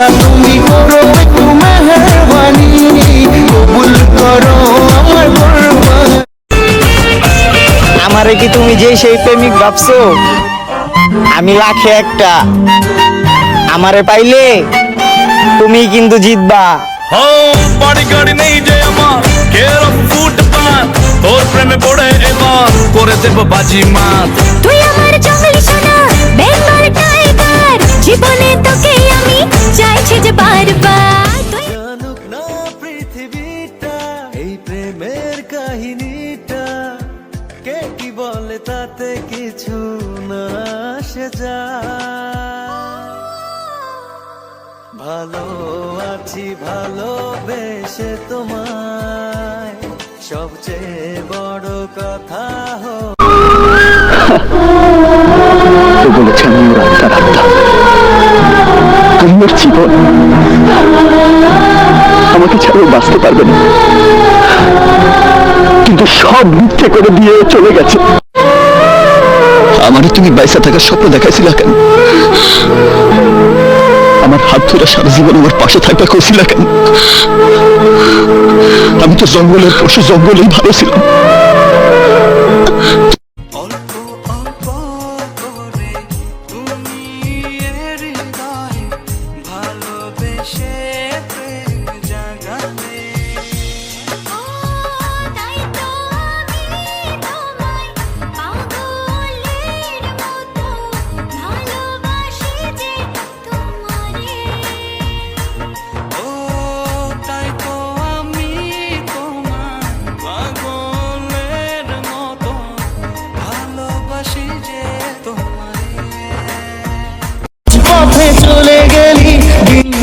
আল্লাহ তুমি করো একটু মেহেরবানি, কবুল করো আমার কুরবানি। আমারে কি তুমি যে সেই প্রেমিক ভাবছো? আমি লাখে একটা, আমারে পাইলে তুমি কিন্তু জিতবা। বাড়ি গাড়ি নেই যে আমার, কেরম ফুটপাত, তোর প্রেমে পড়ে এবার করে দেব বাজি মাত। তুই আমার জঙ্গলি সোনা, বেঙ্গল টাইগার, জীবনে তোকে আমি চাইছি যে বারবার। জানুক না পৃথিবীটা এই প্রেমের কাহিনীটা, কে কি বলে তাতে কিছু না আসে যায়। ভালো আছি ভালোবেসে তোমায়, সবচেয়ে বড় কথা বলেছে আমি ওর আত্মার আত্মা, তুমি ওর জীবন, আমাকে ছাড়াও বাঁচতে পারবে না, কিন্তু সব মিথ্যে করে দিয়ে চলে গেছে। আমারও তুমি বাইসা থাকার স্বপ্ন দেখাইছিল কেন? আমার হাত ধরে সারা জীবন আমার পাশে থাকতে কইছিল কেন? আমি তো জঙ্গলের পশু, জঙ্গলেই ভালো ছিলাম।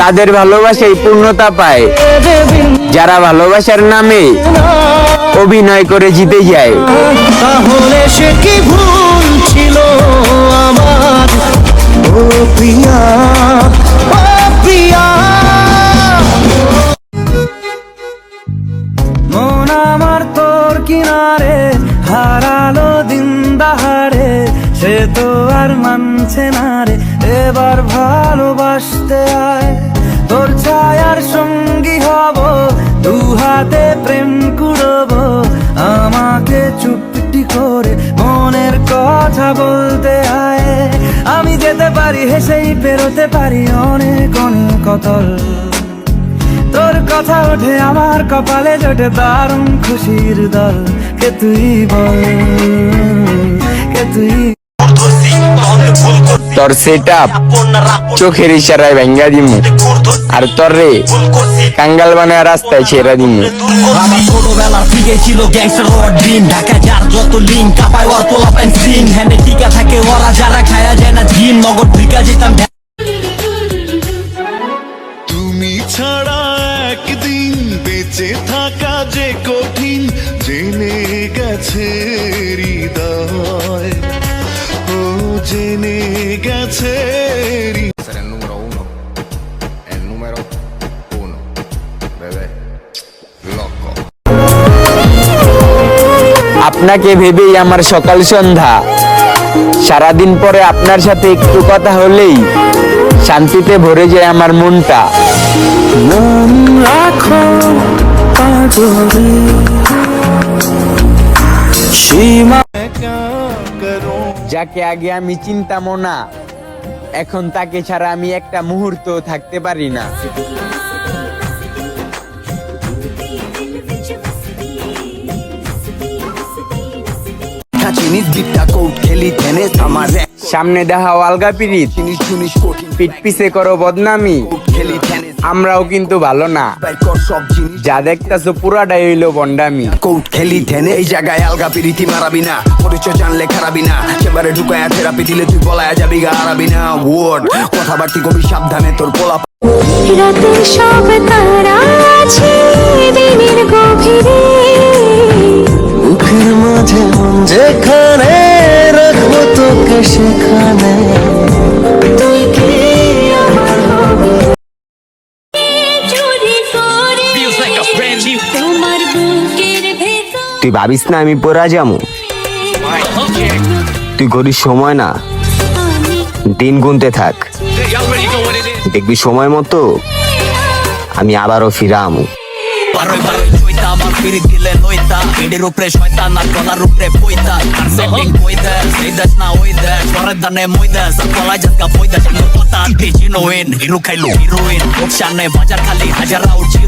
তাদের ভালোবাসায় পূর্ণতা পায় যারা ভালোবাসার নামে অভিনয় করে জিতে যায়। তাহলে সে কি ভুল ছিল আমার, ও প্রিয়া, ও প্রিয়া। মন আমার তোর কিনারে হারালো দিন দাহারে, সে তো আর মানছে না রে, এবার ভালোবাসতে আয়। তোর ছায়ার সঙ্গী হব, দু হাতে প্রেম কুড়ব, আমাকে চুপটি করে মনের কথা বলতে আয়। আমি যেতে পারি হেসেই পেরোতে পারি অনেক অনেক অতল, তোর কথা ওঠে আমার কপালে জোটে দারুণ খুশির দল। কে তুই বল, কে তুই? তোর সেটআপ চোখের ইশারায় ভেঙ্গা দিমু, আর তোর রে কাঙ্গাল বানায় রাস্তায় ছেড়া দিমু। আমার ছোটবেলা থেকে ছিল গ্যাংস্টার হওয়ার ড্রিম, ঢাকা যার যত লিঙ্ক কাপায় ওর পোলাপাইন সিন, হ্যান্ডে টিকা থাকে ওরা যারা খায়া যায় না জিন, নগদ ভিকা যেতাম। তুমি ছাড়া একদিন বেঁচে থাকা যে কঠিন, জেনে গেছে হৃদয়, ও জেনে গেছে। আপনাকে ভেবেই আমার সকাল সন্ধ্যা, সারাদিন পরে আপনার সাথে একটু কথা হলেই শান্তিতে ভরে যায় আমার মনটা। মন রাখো পাজরে, সীমা যাকে আগে আমি চিনতাম না, এখন তাকে ছাড়া আমি একটা মুহূর্ত থাকতে পারি না। সামনে দেখা আলগা পিরিত, পিঠ পিছে করো বদনামি, আমরাও কিন্তু ভালো না, যা দেখতাছো পুরাটাই হইলো বন্ডামি। কোট খেলি ঠেনে এই জায়গায় আলগা পিরিতি মারাবি না, পরিচয় জানলে খারাপি না, চেম্বারে ঢুকায়া থেরাপি দিলে তুই বলায়া যাবি গা হারাবি না। ওয়ার্ড কথাবার্তি কবি সাবধানে তোর পোলা। রাতে সব তারা আছে দিনের গভীরে, বুকের মাঝে মন যেখানে রাখবো তোকে সেখানে, তুই কি আমার হবে চুরি করে তোমার বুকের ভেতর। তুই ভাবিস না আমি পড়া যাবো, তুই ঘড়ির সময় না, দিন গুনতে থাক, দেখবি সময় মতো আমি আবারও ফিরাম। বারোই বারোই চইতা আমার পিরিত দিলে নইতা এডের উপরে শয়তান আর গলার উপরে পয়তা আর সেটিং কইতা সেই দেশ না ওই দেশ পরের দানে মই দেশ আর কলাই জাতকা পয়তা জানো কথা দিছি নোয়েন হিরো খাইলো হিরোইন ওকশানে বাজার খালি হাজারা উঠছি